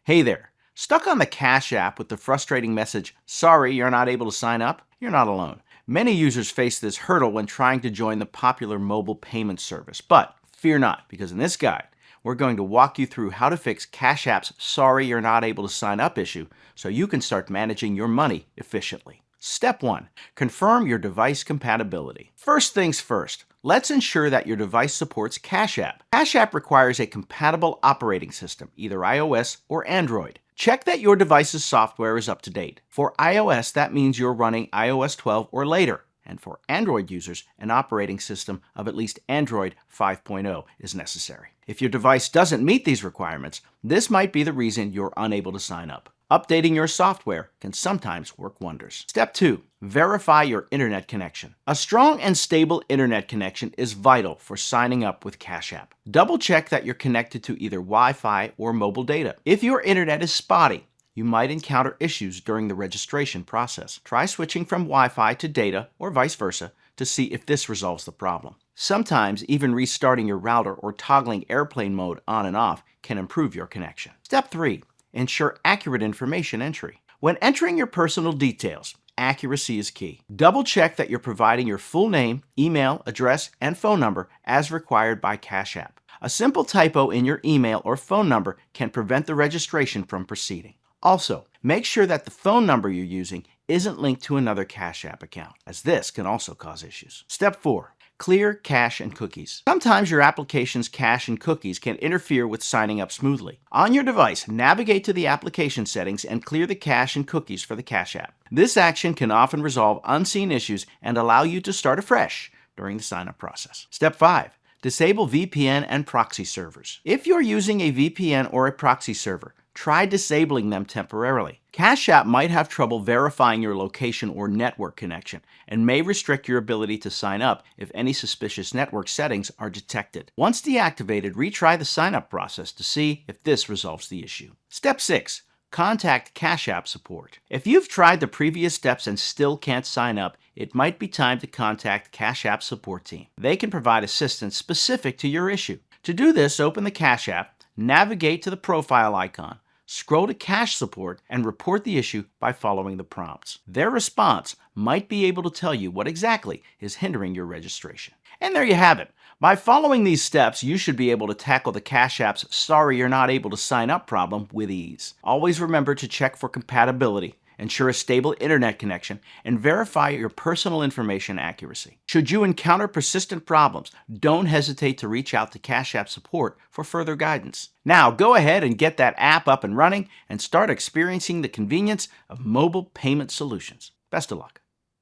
Hey there. Stuck on the Cash App with the frustrating message, sorry, you're not able to sign up? You're not alone. Many users face this hurdle when trying to join the popular mobile payment service. But fear not, because in this guide, we're going to walk you through how to fix Cash App's sorry you're not able to sign up issue so you can start managing your money efficiently. Step 1. Confirm your device compatibility. First things first, let's ensure that your device supports Cash App. Cash App requires a compatible operating system, either iOS or Android. Check that your device's software is up to date. For iOS, that means you're running iOS 12 or later. And for Android users, an operating system of at least Android 5.0 is necessary. If your device doesn't meet these requirements, this might be the reason you're unable to sign up. Updating your software can sometimes work wonders. Step 2. Verify your internet connection. A strong and stable internet connection is vital for signing up with Cash App. Double check that you're connected to either Wi-Fi or mobile data. If your internet is spotty, you might encounter issues during the registration process. Try switching from Wi-Fi to data or vice versa to see if this resolves the problem. Sometimes even restarting your router or toggling airplane mode on and off can improve your connection. Step 3. Ensure accurate information entry. When entering your personal details, accuracy is key. Double check that you're providing your full name, email, address, and phone number as required by Cash App. A simple typo in your email or phone number can prevent the registration from proceeding. Also, make sure that the phone number you're using isn't linked to another Cash App account, as this can also cause issues. Step 4. Clear cache and cookies. Sometimes your application's cache and cookies can interfere with signing up smoothly. On your device, navigate to the application settings and clear the cache and cookies for the Cash App. This action can often resolve unseen issues and allow you to start afresh during the sign-up process. Step 5. Disable VPN and proxy servers. If you're using a VPN or a proxy server, try disabling them temporarily. Cash App might have trouble verifying your location or network connection and may restrict your ability to sign up if any suspicious network settings are detected. Once deactivated, retry the sign-up process to see if this resolves the issue. Step 6. Contact Cash App support. If you've tried the previous steps and still can't sign up, it might be time to contact Cash App support team. They can provide assistance specific to your issue. To do this, open the Cash App, navigate to the profile icon, scroll to Cash Support, and report the issue by following the prompts. Their response might be able to tell you what exactly is hindering your registration. And there you have it. By following these steps, you should be able to tackle the Cash App's sorry you're not able to sign up problem with ease. Always remember to check for compatibility, ensure a stable internet connection, and verify your personal information accuracy. Should you encounter persistent problems, don't hesitate to reach out to Cash App support for further guidance. Now go ahead and get that app up and running and start experiencing the convenience of mobile payment solutions. Best of luck.